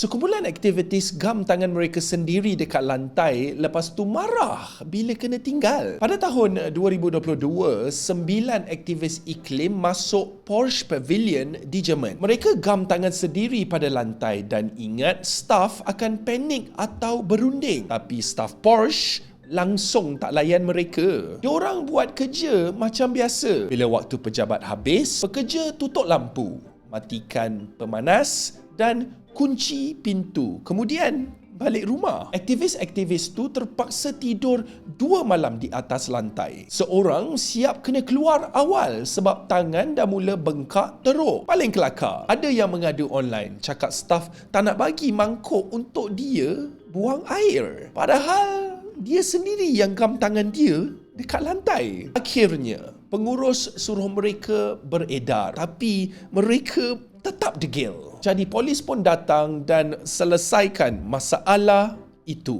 Sekumpulan aktivis gam tangan mereka sendiri dekat lantai lepas tu marah bila kena tinggal. Pada tahun 2022, 9 aktivis iklim masuk Porsche Pavilion di Jerman. Mereka gam tangan sendiri pada lantai dan ingat staf akan panik atau berunding. Tapi staf Porsche langsung tak layan mereka. Diorang buat kerja macam biasa. Bila waktu pejabat habis, pekerja tutup lampu, matikan pemanas dan kunci pintu. Kemudian balik rumah. Aktivis-aktivis tu terpaksa tidur 2 malam di atas lantai. Seorang siap kena keluar awal sebab tangan dah mula bengkak teruk. Paling kelakar, ada yang mengadu online, cakap staf tak nak bagi mangkuk untuk dia buang air. Padahal dia sendiri yang gam tangan dia dekat lantai. Akhirnya, pengurus suruh mereka beredar, tapi mereka tetap degil. Jadi polis pun datang dan selesaikan masalah itu.